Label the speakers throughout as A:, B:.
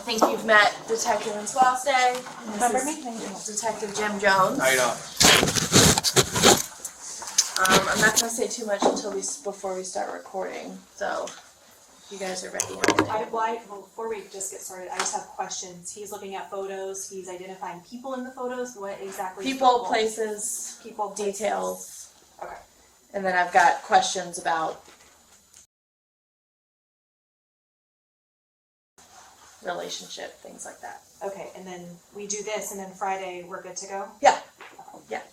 A: think you've met Detective Swasday.
B: Remember me?
A: Detective Jim Jones.
C: How you doing?
A: I'm not going to say too much until before we start recording. So, if you guys are ready.
B: Before we just get started, I just have questions. He's looking at photos. He's identifying people in the photos. What exactly?
A: People, places, details.
B: Okay.
A: And then I've got questions about relationship, things like that.
B: Okay, and then we do this, and then Friday we're good to go?
A: Yeah. Yeah.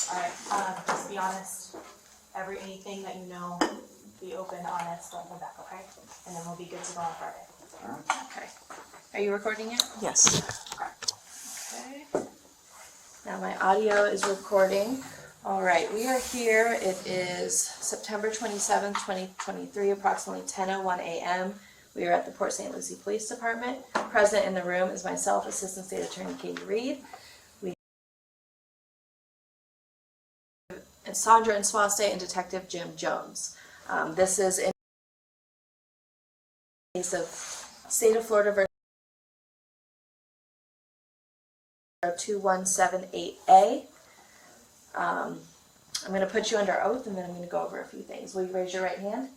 B: Alright, just be honest. Anything that you know, be open, honest, don't hold back, okay? And then we'll be good to go on Friday.
A: Okay. Are you recording yet?
B: Yes.
A: Okay. Now my audio is recording. All right, we are here. It is September 27th, 2023, approximately 10:01 a.m. We are at the Port St. Lucie Police Department. Present in the room is myself, Assistant State Attorney Katie Reed. We have Sandra Swasday and Detective Jim Jones. This is in case of State of Florida versus 2178A. I'm going to put you under oath, and then I'm going to go over a few things. Will you raise your right hand?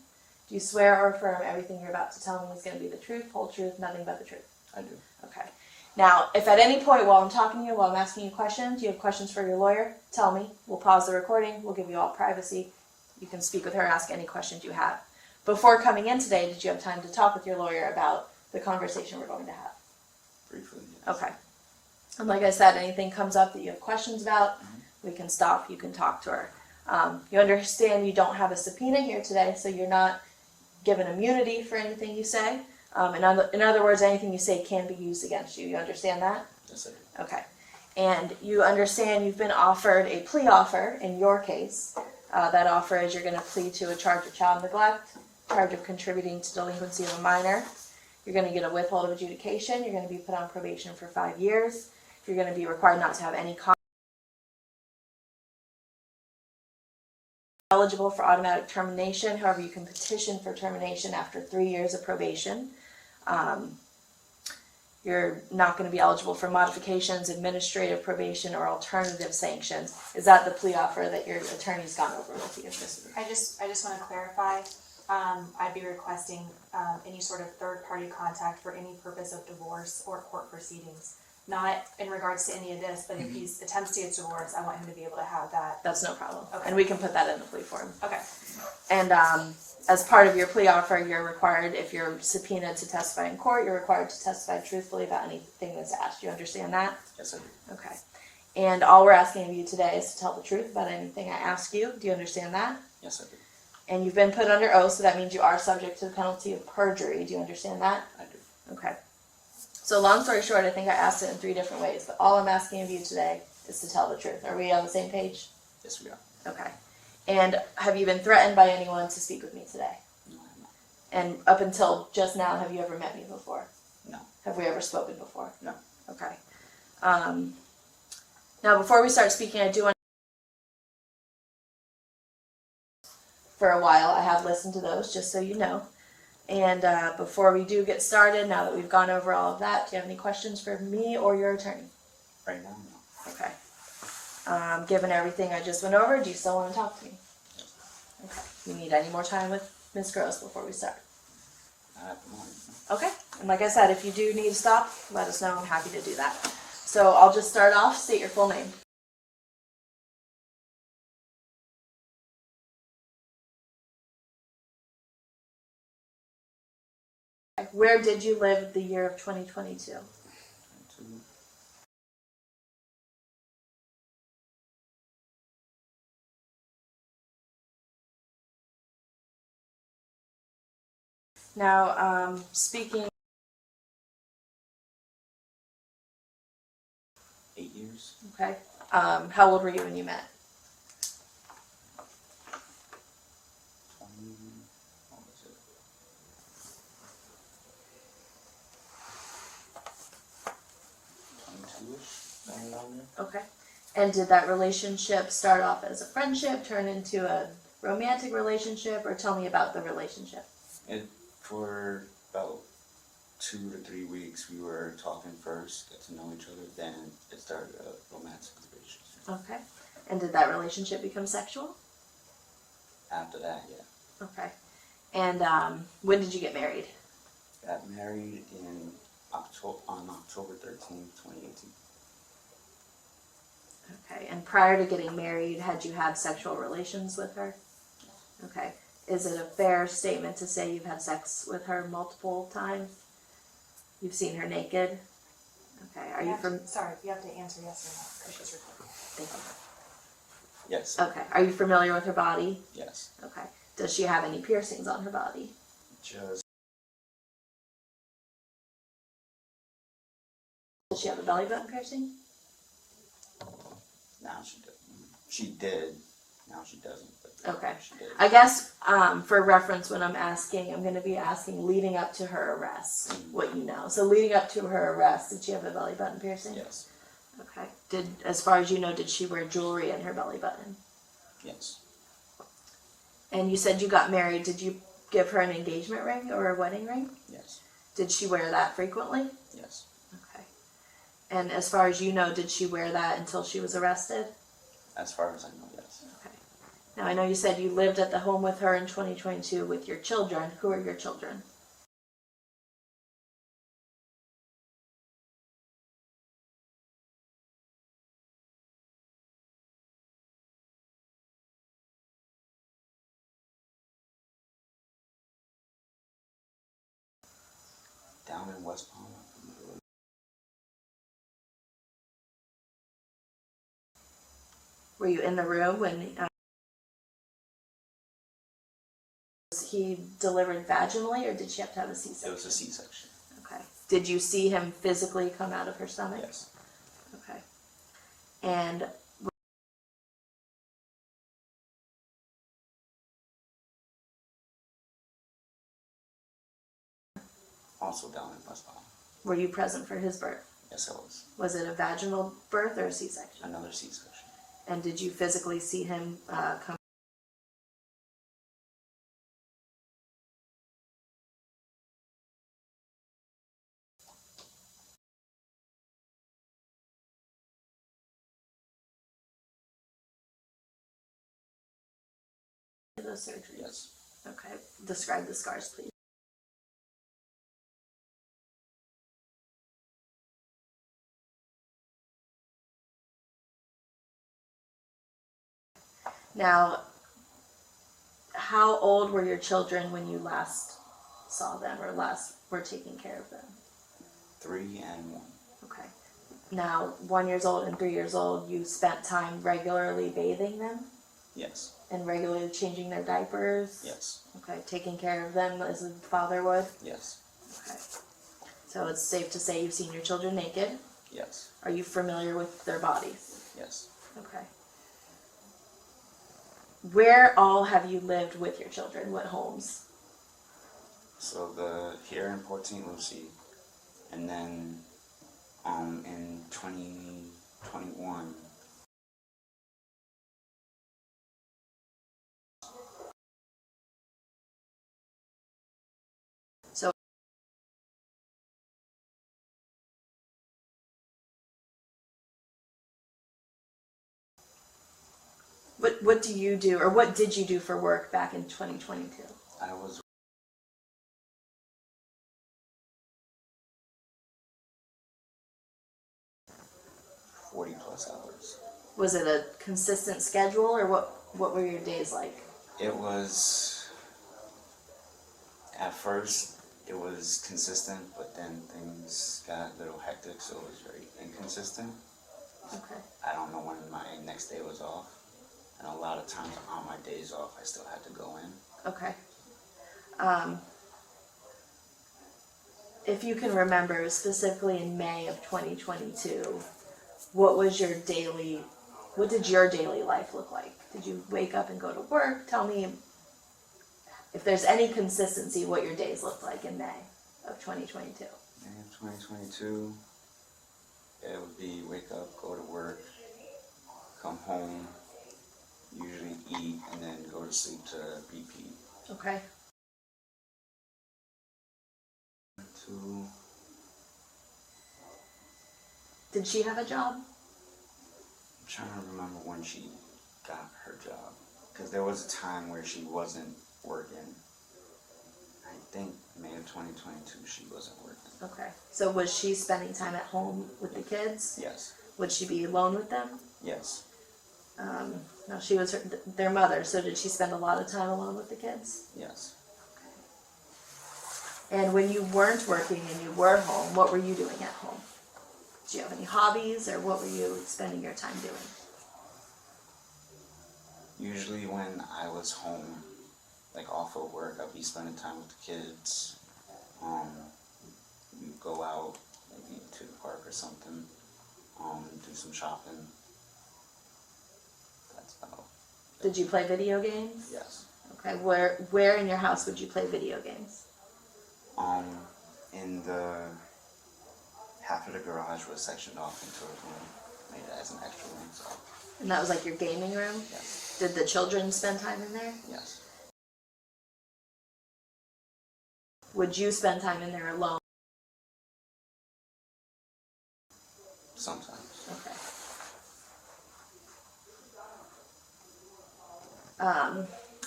A: Do you swear or affirm everything you're about to tell me is going to be the truth, whole truth, nothing but the truth?
C: I do.
A: Okay. Now, if at any point while I'm talking to you, while I'm asking you questions, you have questions for your lawyer, tell me. We'll pause the recording. We'll give you all privacy. You can speak with her, ask any questions you have. Before coming in today, did you have time to talk with your lawyer about the conversation we're going to have?
C: Briefly, yes.
A: Okay. And like I said, anything comes up that you have questions about, we can stop. You can talk to her. You understand you don't have a subpoena here today, so you're not given immunity for anything you say. In other words, anything you say can be used against you. You understand that?
C: Yes, I do.
A: Okay. And you understand you've been offered a plea offer in your case. That offer is you're going to plead to a charge of child neglect, charge of contributing to delinquency of a minor. You're going to get a withhold of adjudication. You're going to be put on probation for 5 years. You're going to be required not to have any eligible for automatic termination. However, you can petition for termination after 3 years of probation. You're not going to be eligible for modifications, administrative probation, or alternative sanctions. Is that the plea offer that your attorney's gone over with you?
B: I just want to clarify. I'd be requesting any sort of third-party contact for any purpose of divorce or court proceedings. Not in regards to any of this, but if he attempts to get divorced, I want him to be able to have that.
A: That's no problem.
B: Okay.
A: And we can put that in the plea form.
B: Okay.
A: And as part of your plea offer, you're required, if you're subpoenaed to testify in court, you're required to testify truthfully about anything that's asked. You understand that?
C: Yes, I do.
A: Okay. And all we're asking of you today is to tell the truth about anything I ask you. Do you understand that?
C: Yes, I do.
A: And you've been put under oath, so that means you are subject to the penalty of perjury. Do you understand that?
C: I do.
A: Okay. So long story short, I think I asked it in 3 different ways, but all I'm asking of you today is to tell the truth. Are we on the same page?
C: Yes, we are.
A: Okay. And have you been threatened by anyone to speak with me today?
C: No, I'm not.
A: And up until just now, have you ever met me before?
C: No.
A: Have we ever spoken before?
C: No.
A: Okay. Now, before we start speaking, I do want for a while. I have listened to those, just so you know. And before we do get started, now that we've gone over all of that, do you have any questions for me or your attorney?
C: Right now, no.
A: Okay. Given everything I just went over, do you still want to talk to me? Okay. You need any more time with Ms. Gross before we start?
C: Not at the moment.
A: Okay. And like I said, if you do need to stop, let us know. I'm happy to do that. So I'll just start off. State your full name. Where did you live the year of 2022? Now, speaking
C: 8 years.
A: okay. How old were you when you met?
C: 20, what was it? 22-ish, somewhere around there.
A: Okay. And did that relationship start off as a friendship, turn into a romantic relationship, or tell me about the relationship?
C: For about 2 to 3 weeks, we were talking first, get to know each other, then it started a romantic relationship.
A: Okay. And did that relationship become sexual?
C: After that, yeah.
A: Okay. And when did you get married?
C: Got married on October 13th, 2018.
A: Okay. And prior to getting married, had you had sexual relations with her? Okay. Is it a fair statement to say you've had sex with her multiple times? You've seen her naked? Okay. Are you from?
B: Sorry, you have to answer yes or no, because she's recording.
A: Thank you.
C: Yes.
A: Okay. Are you familiar with her body?
C: Yes.
A: Okay. Does she have any piercings on her body?
C: Just
A: Does she have a belly button piercing?
C: now she does. She did. Now she doesn't. But
A: Okay.
C: She did.
A: I guess for reference, when I'm asking, I'm going to be asking leading up to her arrest, what you know. So leading up to her arrest, did she have a belly button piercing?
C: Yes.
A: Okay. As far as you know, did she wear jewelry in her belly button?
C: Yes.
A: And you said you got married. Did you give her an engagement ring or a wedding ring?
C: Yes.
A: Did she wear that frequently?
C: Yes.
A: Okay. And as far as you know, did she wear that until she was arrested?
C: As far as I know, yes.
A: Okay. Now, I know you said you lived at the home with her in 2022 with your children. Who are your children?
C: Down in West Palm.
A: Were you in the room when he delivered vaginally, or did she have to have a C-section?
C: It was a C-section.
A: Okay. Did you see him physically come out of her stomach?
C: Yes.
A: Okay. And
C: Also down in West Palm.
A: were you present for his birth?
C: Yes, I was.
A: Was it a vaginal birth or a C-section?
C: Another C-section.
A: And did you physically see him come? Those surgeries?
C: Yes.
A: Okay. Describe the scars, please. Now, how old were your children when you last saw them or last were taking care of them?
C: 3 and 1.
A: Okay. Now, 1 year old and 3 years old, you spent time regularly bathing them
C: Yes.
A: and regularly changing their diapers?
C: Yes.
A: Okay, taking care of them as a father would?
C: Yes.
A: Okay. So it's safe to say you've seen your children naked?
C: Yes.
A: Are you familiar with their bodies?
C: Yes.
A: Okay. Where all have you lived with your children? What homes?
C: So here in Port St. Lucie, and then in 2021.
A: So what do you do, or what did you do for work back in 2022?
C: I was 40 plus hours.
A: Was it a consistent schedule, or what were your days like?
C: It was, at first, it was consistent, but then things got a little hectic, so it was very inconsistent.
A: Okay.
C: I don't know when my next day was off, and a lot of times on my days off, I still had to go in.
A: Okay. If you can remember, specifically in May of 2022, what did your daily life look like? Did you wake up and go to work? Tell me if there's any consistency what your days looked like in May of 2022.
C: May of 2022, it would be wake up, go to work, come home, usually eat, and then go to sleep to BP.
A: Okay.
C: 2, 2022.
A: Did she have a job?
C: I'm trying to remember when she got her job. Because there was a time where she wasn't working. I think May of 2022 she wasn't working.
A: Okay. So was she spending time at home with the kids?
C: Yes.
A: Would she be alone with them?
C: Yes.
A: No, she was their mother, so did she spend a lot of time alone with the kids?
C: Yes.
A: And when you weren't working and you were home, what were you doing at home? Do you have any hobbies, or what were you spending your time doing?
C: Usually when I was home, like off of work, I'd be spending time with the kids. We'd go out, maybe to the park or something, do some shopping. That's about it.
A: Did you play video games?
C: Yes.
A: Okay, where in your house would you play video games?
C: In the half of the garage was sectioned off into a room, made it as an extra room, so
A: And that was like your gaming room?
C: yes.
A: Did the children spend time in there?
C: Yes.
A: Would you spend time in there alone?
C: Sometimes.
A: Okay.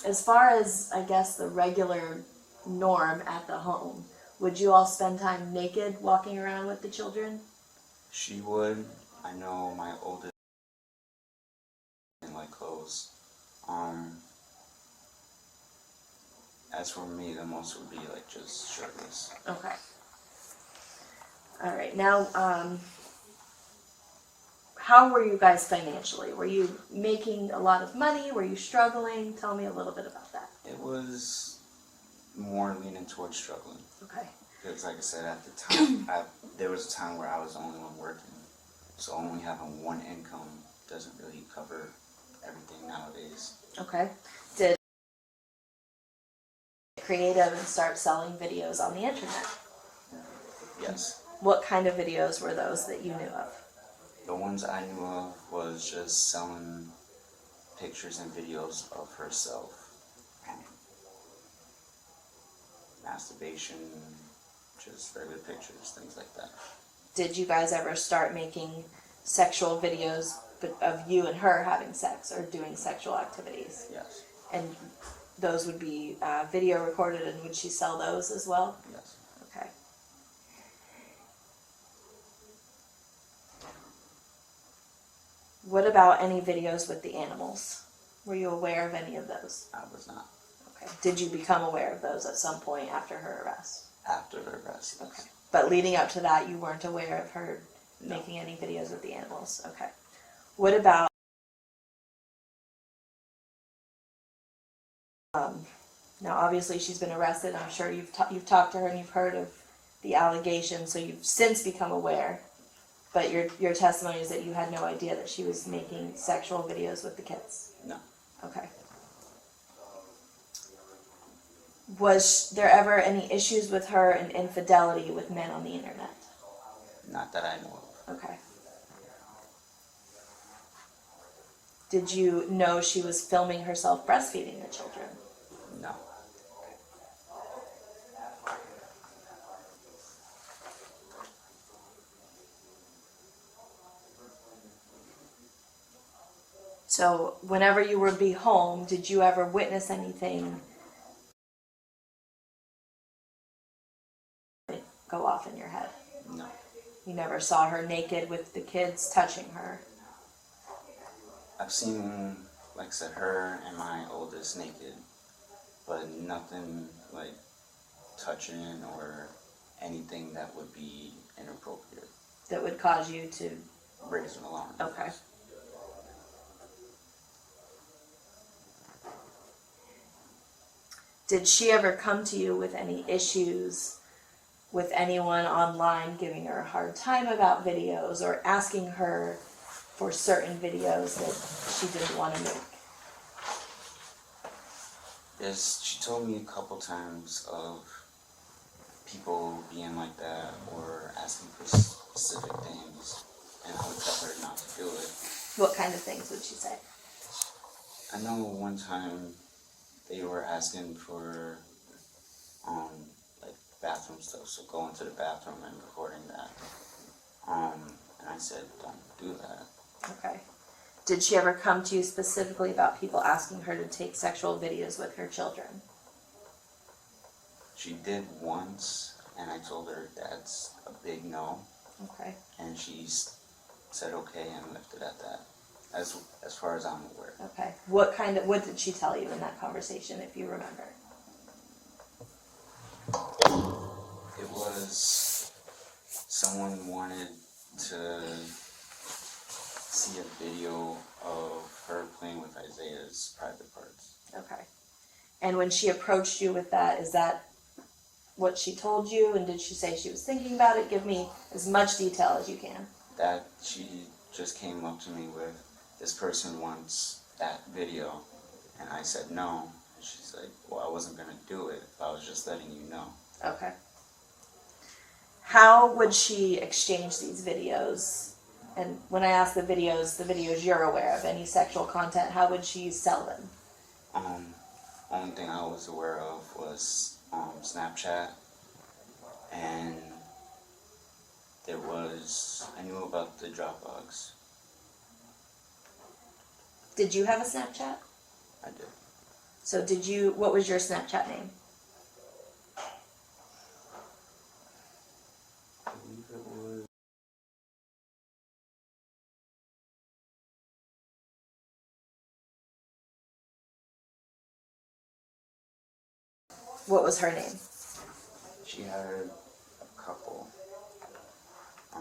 A: As far as, I guess, the regular norm at the home, would you all spend time naked walking around with the children?
C: She would. I know my oldest in like clothes. As for me, the most would be like just shirtless.
A: Okay. All right. Now, how were you guys financially? Were you making a lot of money? Were you struggling? Tell me a little bit about that.
C: It was more leaning towards struggling.
A: Okay.
C: Because like I said, at the time, there was a time where I was the only one working. So only having one income doesn't really cover everything nowadays.
A: Okay. Did you get creative and start selling videos on the internet?
C: Yes.
A: What kind of videos were those that you knew of?
C: The ones I knew of was just selling pictures and videos of herself. Masturbation, just regular pictures, things like that.
A: Did you guys ever start making sexual videos of you and her having sex or doing sexual activities?
C: Yes.
A: And those would be video recorded, and would she sell those as well?
C: Yes.
A: Okay. What about any videos with the animals? Were you aware of any of those?
C: I was not.
A: Okay. Did you become aware of those at some point after her arrest?
C: After her arrest, yes.
A: Okay. But leading up to that, you weren't aware of her making any videos with the animals? Okay. What about now obviously she's been arrested. I'm sure you've talked to her and you've heard of the allegations, so you've since become aware, but your testimony is that you had no idea that she was making sexual videos with the kids.
C: No.
A: Okay. Was there ever any issues with her and infidelity with men on the internet?
C: Not that I know of.
A: Okay. Did you know she was filming herself breastfeeding the children?
C: No.
A: So whenever you would be home, did you ever witness anything go off in your head?
C: No.
A: You never saw her naked with the kids touching her?
C: I've seen, like I said, her and my oldest naked, but nothing like touching or anything that would be inappropriate.
A: That would cause you to...
C: Raise an alarm.
A: Okay. Did she ever come to you with any issues with anyone online giving her a hard time about videos or asking her for certain videos that she didn't want to make?
C: Yes, she told me a couple times of people being like that or asking for specific things, and I would tell her not to do it.
A: What kind of things would she say?
C: I know one time they were asking for like bathroom stuff, so going to the bathroom and recording that. And I said, don't do that.
A: Okay. Did she ever come to you specifically about people asking her to take sexual videos with her children?
C: She did once, and I told her that's a big no,
A: Okay.
C: and she said okay and left it at that, as far as I'm aware.
A: Okay. What did she tell you in that conversation, if you remember?
C: It was someone wanted to see a video of her playing with Isaiah's private parts.
A: Okay. And when she approached you with that, is that what she told you? And did she say she was thinking about it? Give me as much detail as you can.
C: That she just came up to me with, this person wants that video, and I said no. And she's like, well, I wasn't gonna do it. I was just letting you know.
A: Okay. How would she exchange these videos? And when I ask the videos you're aware of, any sexual content, how would she sell them?
C: Only thing I was aware of was Snapchat, and I knew about the Dropbox.
A: Did you have a Snapchat?
C: I did.
A: So what was your Snapchat name?
C: I believe it was.
A: What was her name?
C: She had a couple. I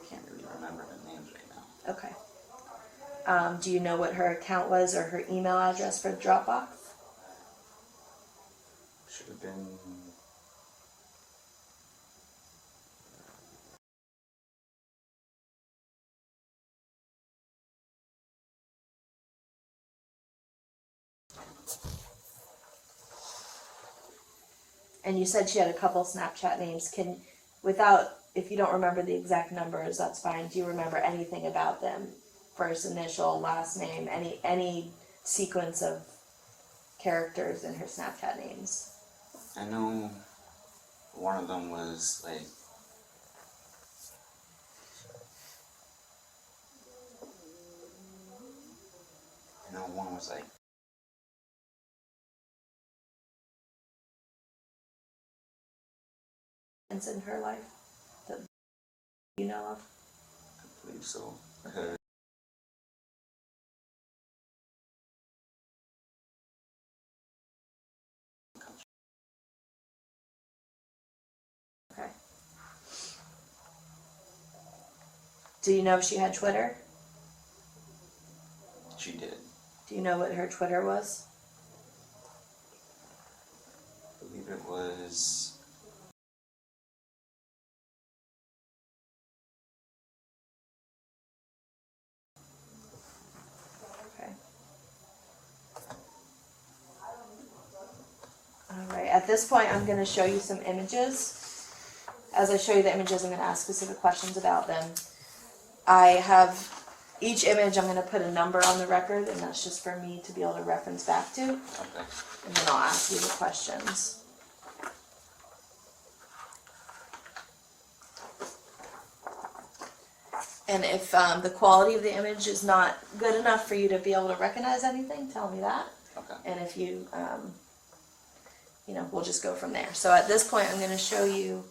C: can't really remember the names right now.
A: Okay. Do you know what her account was or her email address for Dropbox?
C: Should have been.
A: And you said she had a couple Snapchat names. If you don't remember the exact numbers, that's fine. Do you remember anything about them? First initial, last name, any sequence of characters in her Snapchat names?
C: I know one of them was like. I know one was like.
A: In her life that you know of?
C: I believe so.
A: Okay. Do you know if she had Twitter?
C: She did.
A: Do you know what her Twitter was?
C: I believe it was.
A: Okay. All right. At this point, I'm going to show you some images. As I show you the images, I'm going to ask specific questions about them. I have each image, I'm going to put a number on the record, and that's just for me to be able to reference back to.
C: Okay.
A: And then I'll ask you the questions. And if the quality of the image is not good enough for you to be able to recognize anything, tell me that.
C: Okay.
A: And if you, we'll just go from there. So at this point, I'm going to show you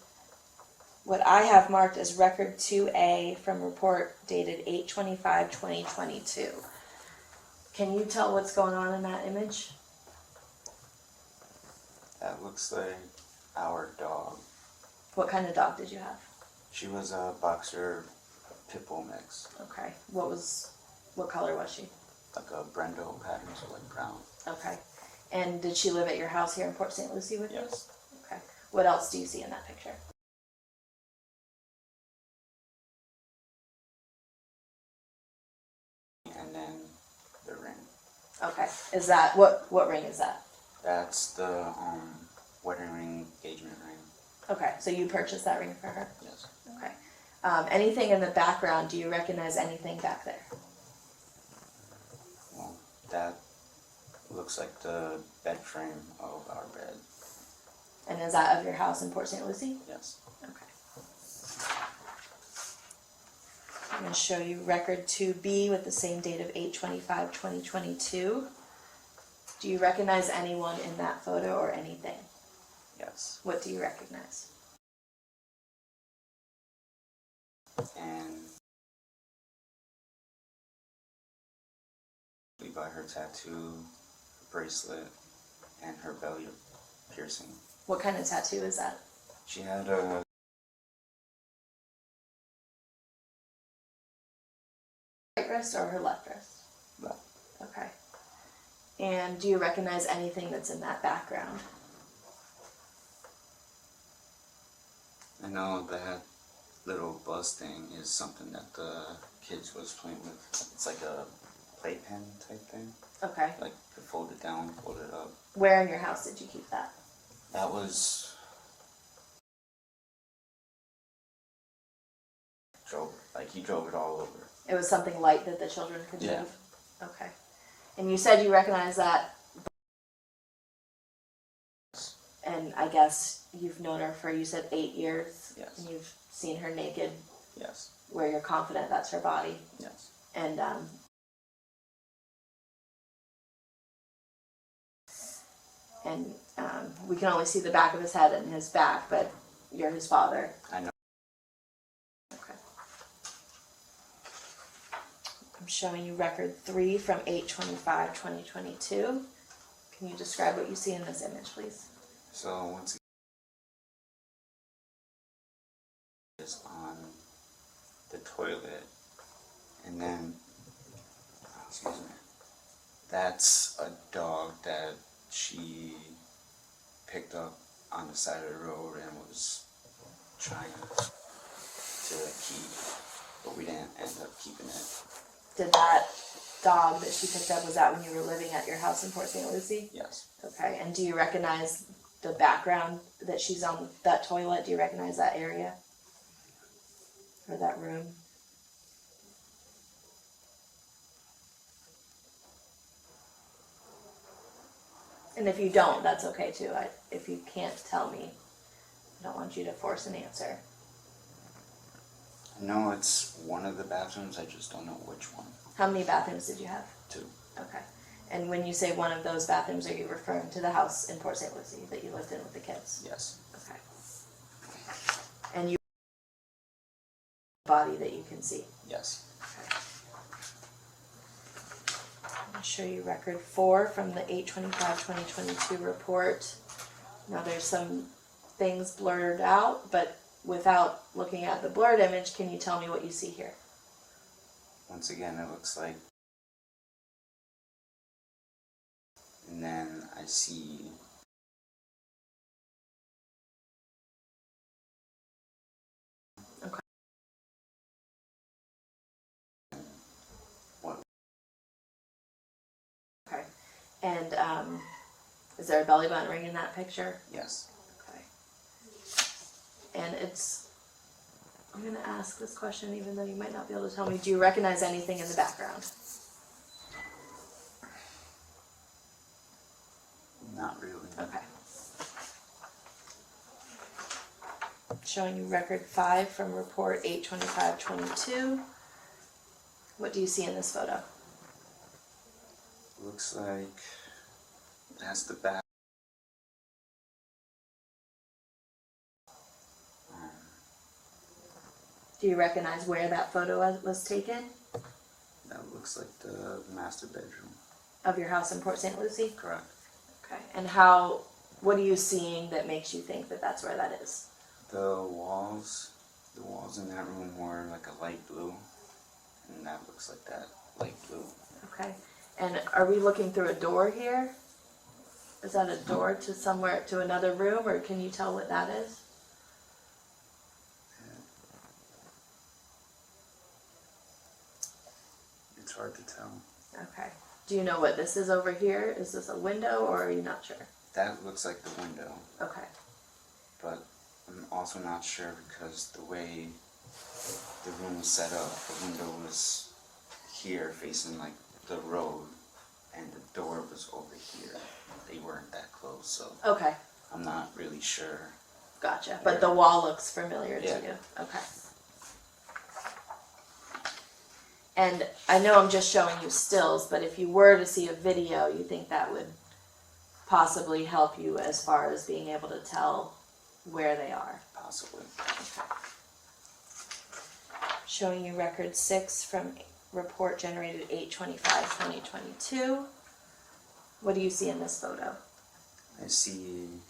A: what I have marked as Record 2A from report dated 8/25/2022. Can you tell what's going on in that image?
C: That looks like our dog.
A: What kind of dog did you have?
C: She was a boxer pit bull mix.
A: Okay. What color was she?
C: Like a Brendo pattern, so like brown.
A: Okay. And did she live at your house here in Port St. Lucie with you?
C: Yes.
A: Okay. What else do you see in that picture?
C: And then the ring.
A: Okay. Is that what ring is that?
C: That's the wedding ring, engagement ring.
A: Okay. So you purchased that ring for her?
C: Yes.
A: Okay. Anything in the background? Do you recognize anything back there?
C: Well, that Looks like the bed frame of our bed.
A: And is that of your house in Port St. Lucie?
C: Yes.
A: Okay. I'm going to show you record 2B with the same date of 8/25/2022. Do you recognize anyone in that photo or anything?
C: Yes.
A: What do you recognize?
C: And we buy her tattoo, her bracelet, and her belly piercing.
A: What kind of tattoo is that?
C: She had a
A: Right wrist or her left wrist?
C: left.
A: Okay. And do you recognize anything that's in that background?
C: I know that little buzz thing is something that the kids was playing with. It's like a playpen type thing.
A: Okay.
C: Like you fold it down, fold it up.
A: Where in your house did you keep that?
C: That was he drove it all over.
A: It was something light that the children could
C: Yeah.
A: move? Okay. And you said you recognize that, and I guess you've known her for, you said 8 years?
C: Yes.
A: And you've seen her naked
C: Yes.
A: where you're confident that's her body?
C: Yes.
A: And we can only see the back of his head and his back, but you're his father.
C: I know.
A: Okay. I'm showing you record 3 from 8/25/2022. Can you describe what you see in this image, please?
C: So once again, is on the toilet, and then excuse me, that's a dog that she picked up on the side of the road and was trying to keep, but we didn't end up keeping it.
A: Did that dog that she picked up, was that when you were living at your house in Port St. Lucie?
C: Yes.
A: Okay, and do you recognize the background that she's on that toilet? Do you recognize that area? Or that room? And if you don't, that's okay too. If you can't tell me, I don't want you to force an answer.
C: I know it's one of the bathrooms, I just don't know which one.
A: How many bathrooms did you have?
C: 2.
A: Okay. And when you say one of those bathrooms, are you referring to the house in Port St. Lucie that you lived in with the kids?
C: Yes.
A: Okay. And you body that you can see?
C: Yes.
A: Okay. I'll show you record 4 from the 8/25/2022 report. Now there's some things blurred out, but without looking at the blurred image, can you tell me what you see here?
C: Once again, it looks like, and then I see
A: Okay.
C: what?
A: Okay. And is there a belly button ring in that picture?
C: Yes.
A: Okay. And I'm going to ask this question even though you might not be able to tell me. Do you recognize anything in the background?
C: Not really.
A: Okay. Showing you record 5 from report 8/25/22. What do you see in this photo?
C: Looks like that's the back.
A: Do you recognize where that photo was taken?
C: That looks like the master bedroom.
A: Of your house in Port St. Lucie?
C: Correct.
A: Okay. And what are you seeing that makes you think that that's where that is?
C: The walls in that room were like a light blue, and that looks like that light blue.
A: Okay. And are we looking through a door here? Is that a door to somewhere, to another room, or can you tell what that is?
C: It's hard to tell.
A: Okay. Do you know what this is over here? Is this a window, or are you not sure?
C: That looks like the window,
A: Okay.
C: but I'm also not sure because the way the room was set up, the window was here facing like the road, and the door was over here. They weren't that close, so
A: Okay,
C: I'm not really sure.
A: gotcha. But the wall looks familiar to
C: Yeah.
A: you. Okay. And I know I'm just showing you stills, but if you were to see a video, you think that would possibly help you as far as being able to tell where they are.
C: Possibly.
A: Showing you record 6 from report generated 8/25/2022. What do you see in this photo?
C: I see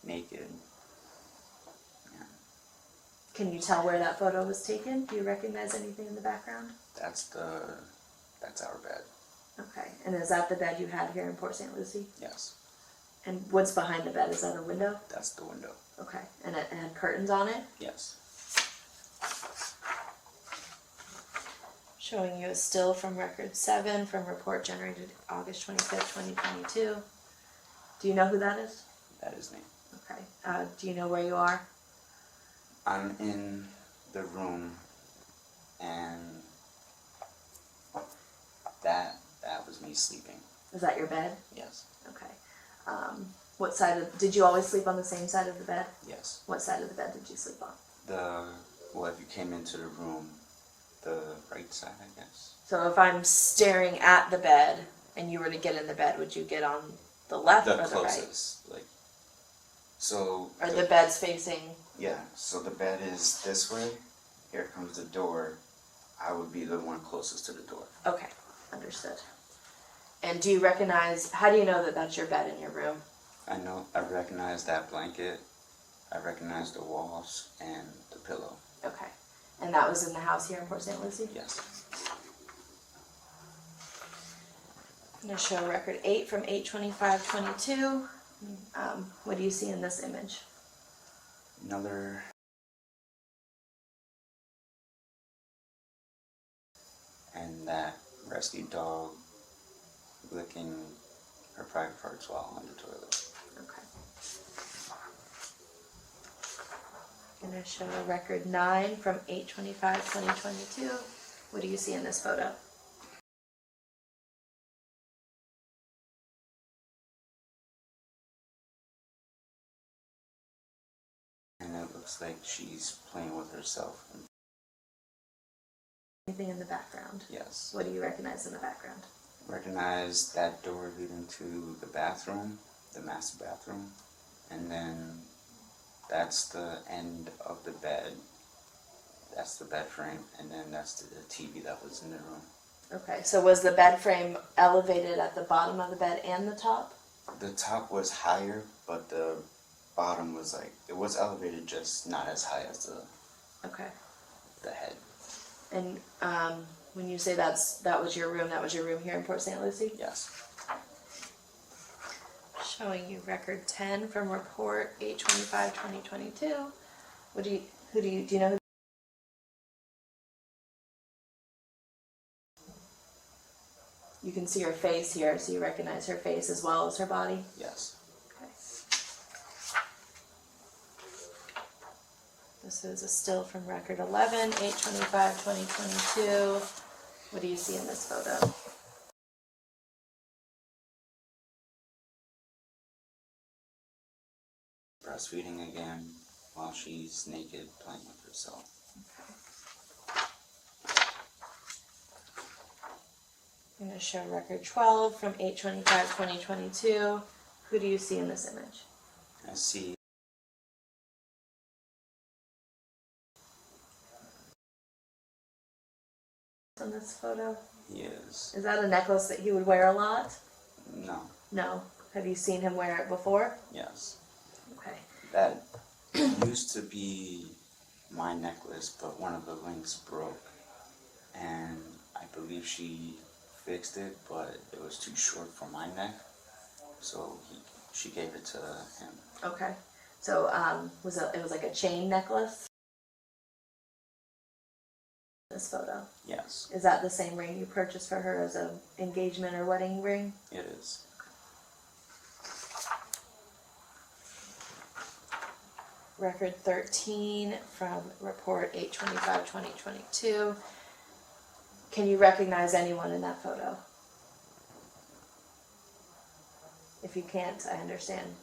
C: naked. Yeah,
A: Can you tell where that photo was taken? Do you recognize anything in the background?
C: that's our bed.
A: Okay, and is that the bed you had here in Port St. Lucie?
C: Yes,
A: And what's behind the bed? Is that a window?
C: that's the window.
A: Okay, and it had curtains on it?
C: Yes.
A: Showing you a still from record 7 from report generated August 25th, 2022. Do you know who that is?
C: That is me.
A: Okay. Do you know where you are?
C: I'm in the room, and that was me sleeping.
A: Is that your bed?
C: Yes.
A: Okay. What side of, did you always sleep on the same side of the bed?
C: Yes.
A: What side of the bed did you sleep on?
C: Well, if you came into the room, the right side, I guess.
A: So if I'm staring at the bed and you were to get in the bed, would you get on the left
C: The
A: or the right?
C: closest, like, so.
A: Or the bed's facing?
C: Yeah, so the bed is this way. Here comes the door. I would be the one closest to the door.
A: Okay, understood. And do you recognize, how do you know that that's your bed in your room?
C: I recognize that blanket. I recognize the walls and the pillow.
A: Okay. And that was in the house here in Port St. Lucie?
C: Yes.
A: I'm going to show record 8 from 8/25/22. What do you see in this image?
C: Another. And that rescue dog licking her private parts while on the toilet.
A: Okay. I'm going to show a record 9 from 8/25/2022. What do you see in this photo?
C: And it looks like she's playing with herself.
A: Anything in the background?
C: Yes.
A: What do you recognize in the background?
C: Recognize that door leading to the bathroom, the master bathroom, and then that's the end of the bed. That's the bed frame, and then that's the TV that was in the room.
A: Okay, so was the bed frame elevated at the bottom of the bed and the top?
C: The top was higher, but the bottom was it was elevated, just not as high as
A: Okay.
C: the head.
A: And when you say that was your room here in Port St. Lucie?
C: Yes.
A: Showing you record 10 from report 8/25/2022. Do you know who? You can see her face here, so you recognize her face as well as her body?
C: Yes.
A: Okay. This is a still from record 11, 8/25/2022. What do you see in this photo?
C: Breastfeeding again while she's naked playing with herself.
A: I'm going to show record 12 from 8/25/2022. Who do you see in this image?
C: I see
A: In this photo?
C: he is.
A: Is that a necklace that he would wear a lot?
C: No.
A: No. Have you seen him wear it before?
C: Yes.
A: Okay.
C: That used to be my necklace, but one of the links broke. And I believe she fixed it, but it was too short for my neck. So she gave it to him.
A: Okay. So it was like a chain necklace? This photo.
C: Yes,
A: Is that the same ring you purchased for her as a engagement or wedding ring?
C: it is.
A: Record 13 from report 8/25/2022. Can you recognize anyone in that photo? If you can't, I understand.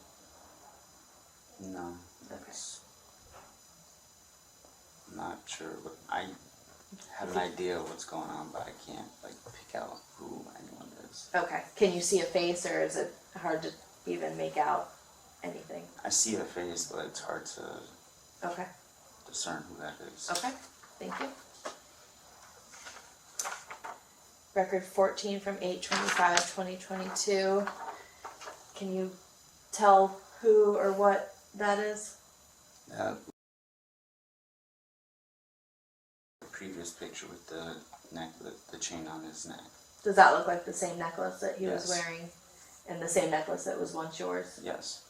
C: No, that's not sure. But I have an idea of what's going on, but I can't like pick out who anyone is.
A: Okay. Can you see a face, or is it hard to even make out anything?
C: I see a face, but it's hard to
A: Okay.
C: discern who that is.
A: Okay. Thank you. Record 14 from 8/25/2022. Can you tell who or what that is?
C: The previous picture with the the chain on his neck.
A: Does that look like the same necklace that he was
C: Yes.
A: wearing, and the same necklace that was once yours?
C: Yes.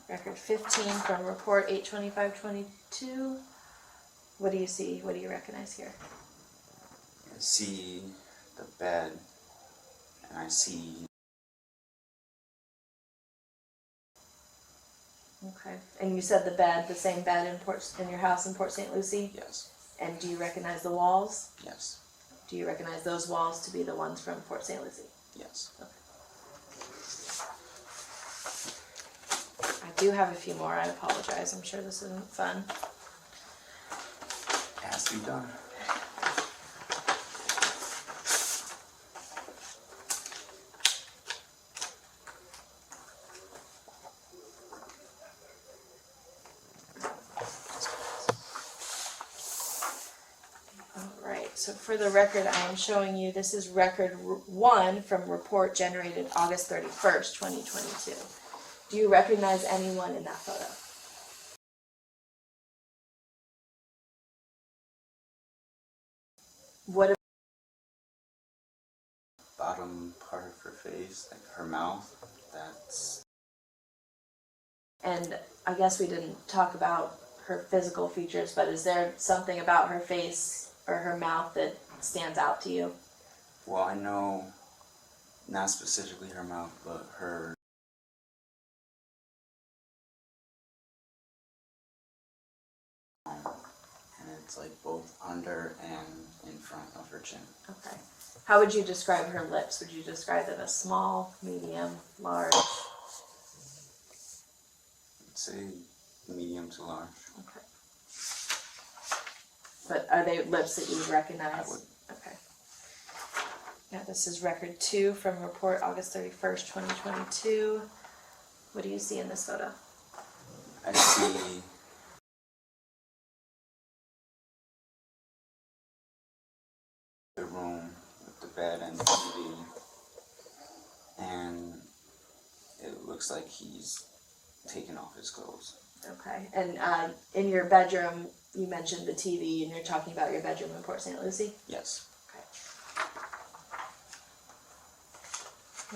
A: Record 15 from report 8/25/22. What do you see? What do you recognize here?
C: I see the bed, and I see.
A: Okay. And you said the bed, the same bed in your house in Port St. Lucie?
C: Yes.
A: And do you recognize the walls?
C: Yes.
A: Do you recognize those walls to be the ones from Port St. Lucie?
C: Yes.
A: I do have a few more. I apologize. I'm sure this isn't fun.
C: It has to be done.
A: Alright, so for the record, I am showing you this is record 1 from report generated August 31st, 2022. Do you recognize anyone in that photo? What
C: Bottom part of her face, like her mouth, that's.
A: And I guess we didn't talk about her physical features, but is there something about her face or her mouth that stands out to you?
C: Well, I know, not specifically her mouth, but her. And it's like both under and in front of her chin.
A: Okay. How would you describe her lips? Would you describe them as small, medium, large?
C: I'd say medium to large.
A: Okay. But are they lips that you would recognize?
C: I would.
A: Okay. Yeah, this is record 2 from report August 31st, 2022. What do you see in this photo?
C: I see the room with the bed and the TV, and it looks like he's taken off his clothes.
A: Okay. And in your bedroom, you mentioned the TV, and you're talking about your bedroom in Port St. Lucie?
C: Yes.
A: Okay.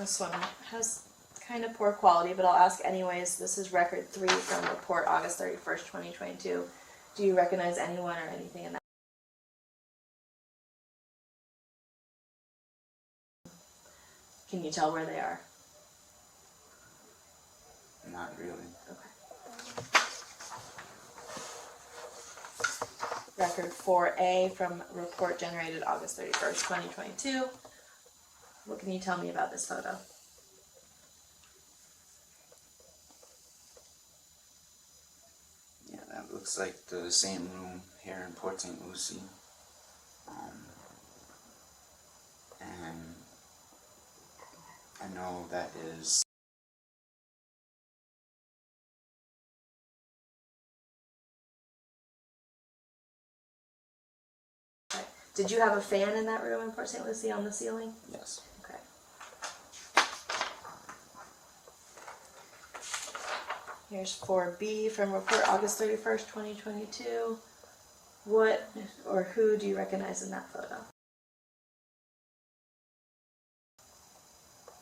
A: This one has kind of poor quality, but I'll ask anyways. This is record 3 from report August 31st, 2022. Do you recognize anyone or anything in that? Can you tell where they are?
C: Not really.
A: Okay. Record 4A from report generated August 31st, 2022. What can you tell me about this photo?
C: Yeah, that looks like the same room here in Port St. Lucie. And I know that is.
A: Okay. Did you have a fan in that room in Port St. Lucie on the ceiling?
C: Yes.
A: Okay. Here's 4B from report August 31st, 2022. What or who do you recognize in that photo?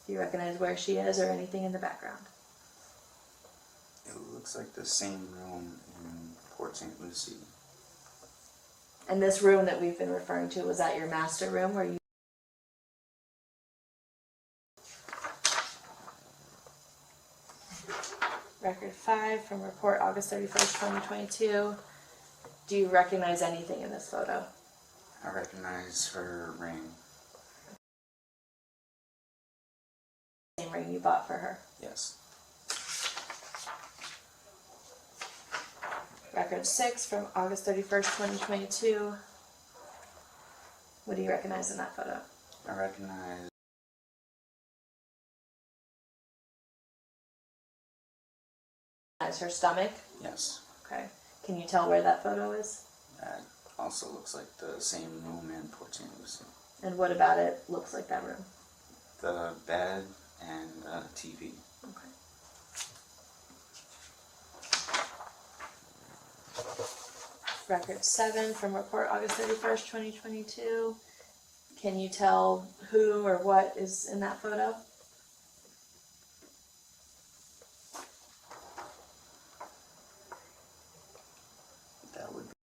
A: Do you recognize where she is or anything in the background?
C: It looks like the same room in Port St. Lucie.
A: And this room that we've been referring to, was that your master room where you... 5 from report August 31st, 2022. Do you recognize anything in this photo?
C: I recognize her ring.
A: Same ring you bought for her.
C: Yes.
A: Record 6 from August 31st, 2022. What do you recognize in that photo?
C: I recognize
A: Her stomach?
C: yes.
A: Okay. Can you tell where that photo is?
C: That also looks like the same room in Port St. Lucie.
A: And what about it looks like that room?
C: The bed and the TV.
A: Okay. Record 7 from report August 31st, 2022. Can you tell who or what is in that photo?
C: That would be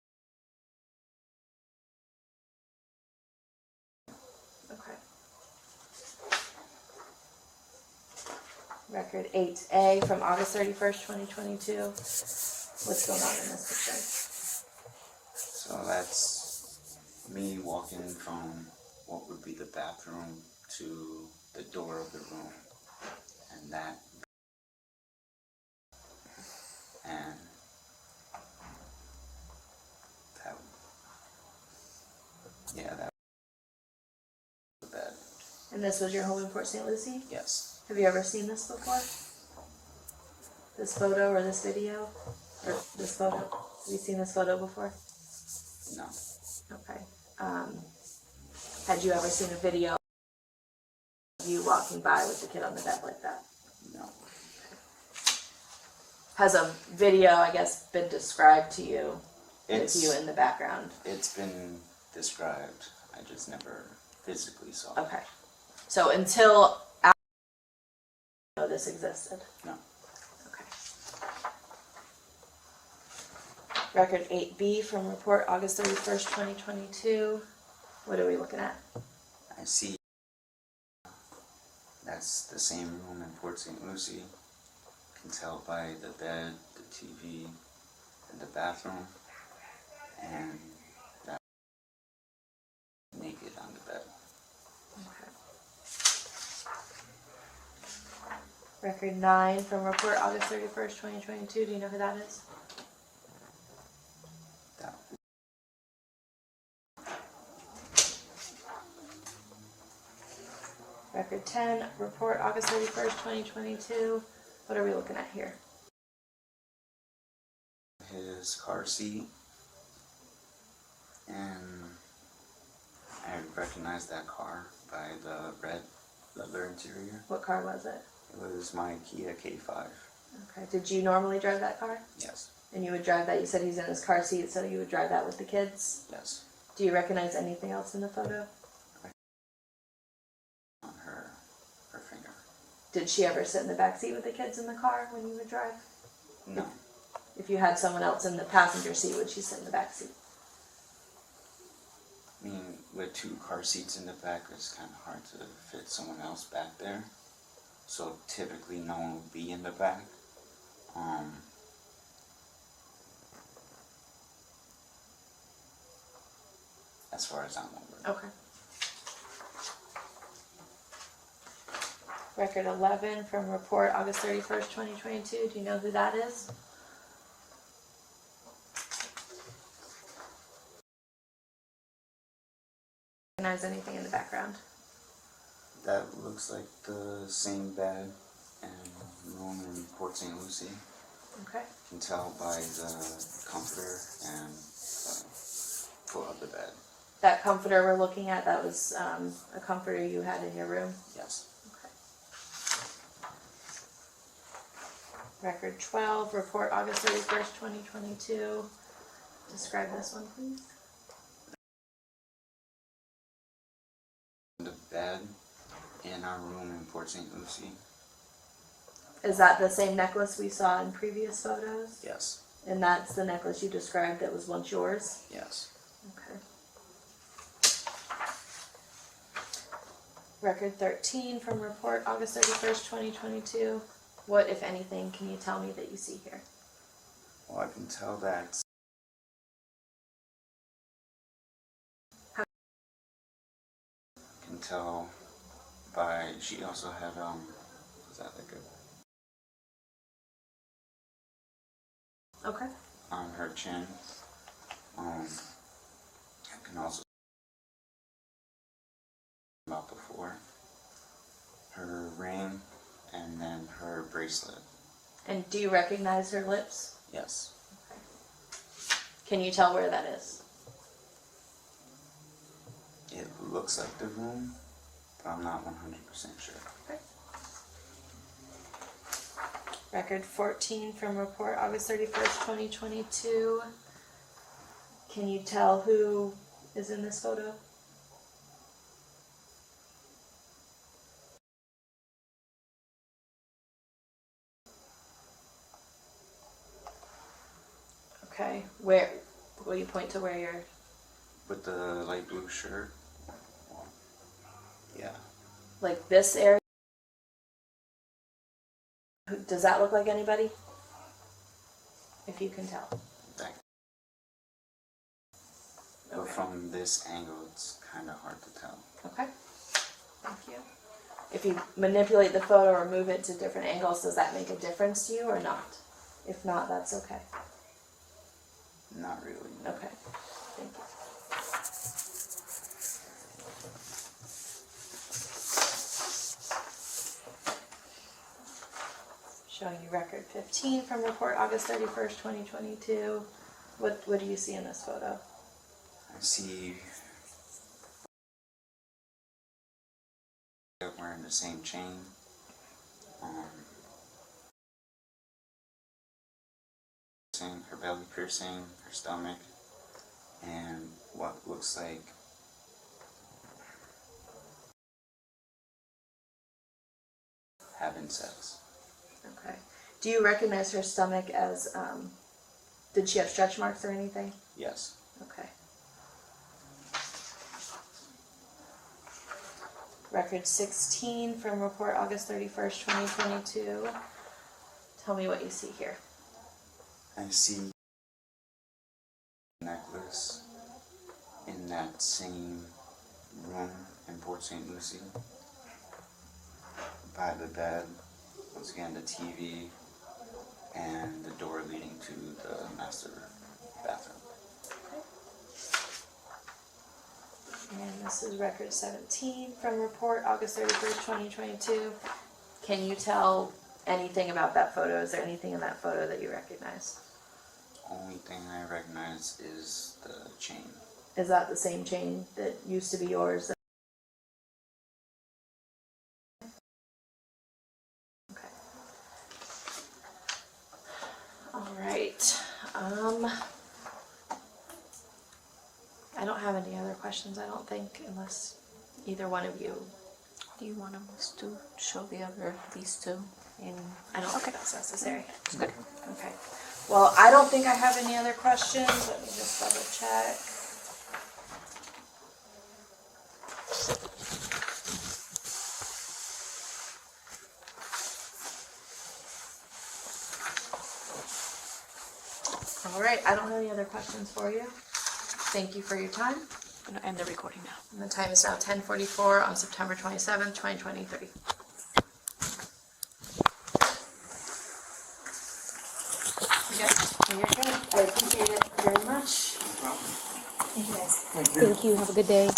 A: Okay. Record 8A from August 31st, 2022. What's going on in this picture?
C: so that's me walking from what would be the bathroom to the door of the room. And that and that yeah, that was the bed.
A: And this was your home in Port St. Lucie?
C: Yes.
A: Have you ever seen this before? This photo or this video? Or this photo? Have you seen this photo before?
C: No.
A: Okay. Had you ever seen a video of you walking by with the kid on the bed like that?
C: No.
A: Has a video, I guess, been described to you
C: It's
A: with you in the background?
C: it's been described. I just never physically saw it.
A: Okay. So until after you know this existed?
C: No.
A: Okay. Record 8B from report August 31st, 2022. What are we looking at?
C: I see that's the same room in Port St. Lucie. Can tell by the bed, the TV, and the bathroom, and that naked on the bed.
A: Okay. Record 9 from report August 31st, 2022. Do you know who that is?
C: That
A: Record 10, report August 31st, 2022. What are we looking at here?
C: his car seat, and I recognized that car by the red leather interior.
A: What car was it?
C: It was my Kia K5.
A: Okay. Did you normally drive that car?
C: Yes.
A: And you would drive that, you said he's in his car seat, so you would drive that with the kids?
C: Yes.
A: Do you recognize anything else in the photo?
C: On her finger.
A: Did she ever sit in the back seat with the kids in the car when you would drive?
C: No.
A: If you had someone else in the passenger seat, would she sit in the back seat?
C: I mean, with two car seats in the back, it's kind of hard to fit someone else back there. So typically no one would be in the back. As far as I'm aware.
A: Okay. Record 11 from report August 31st, 2022. Do you know who that is? Recognize anything in the background?
C: That looks like the same bed and room in Port St. Lucie.
A: Okay.
C: Can tell by the comforter and the foot of the bed.
A: That comforter we're looking at, that was a comforter you had in your room?
C: Yes.
A: Okay. Record 12, report August 31st, 2022. Describe this one, please.
C: The bed in our room in Port St. Lucie.
A: Is that the same necklace we saw in previous photos?
C: Yes.
A: And that's the necklace you described that was once yours?
C: Yes.
A: Okay. Record 13 from report August 31st, 2022. What, if anything, can you tell me that you see here?
C: Well, I can tell that by, she also had, was that like
A: Okay.
C: on her chin. I can also about before her ring and then her bracelet.
A: And do you recognize her lips?
C: Yes.
A: Can you tell where that is?
C: It looks like the room, but I'm not 100% sure.
A: Okay. Record 14 from report August 31st, 2022. Can you tell who is in this photo? Okay, where, will you point to where you're,
C: With the light blue shirt. Yeah.
A: like this area? Does that look like anybody? If you can tell.
C: That. But from this angle, it's kind of hard to tell.
A: Okay, thank you. If you manipulate the photo or move it to different angles, does that make a difference to you or not? If not, that's okay.
C: Not really.
A: Okay, thank you. Showing you record 15 from report August 31st, 2022. What do you see in this photo?
C: I see they're wearing the same chain. Her belly piercing, her stomach, and what looks like having sex.
A: Okay. Do you recognize her stomach as, did she have stretch marks or anything?
C: Yes.
A: Okay. Record 16 from report August 31st, 2022. Tell me what you see here.
C: I see a necklace in that same room in Port St. Lucie. By the bed, once again the TV, and the door leading to the master bathroom.
A: And this is record 17 from report August 31st, 2022. Can you tell anything about that photo? Is there anything in that photo that you recognize?
C: Only thing I recognize is the chain.
A: Is that the same chain that used to be yours? Okay. All right. I don't have any other questions, I don't think, unless either one of you.
D: Do you want us to show these two?
A: I don't think that's necessary. Okay. Well, I don't think I have any other questions. Let me just double check. All right, I don't have any other questions for you. Thank you for your time.
D: I'm gonna end the recording now.
A: And the time is now 10:44 on September 27th, 2023. You're good. I appreciate it very much.
D: Thank you. Have a good day.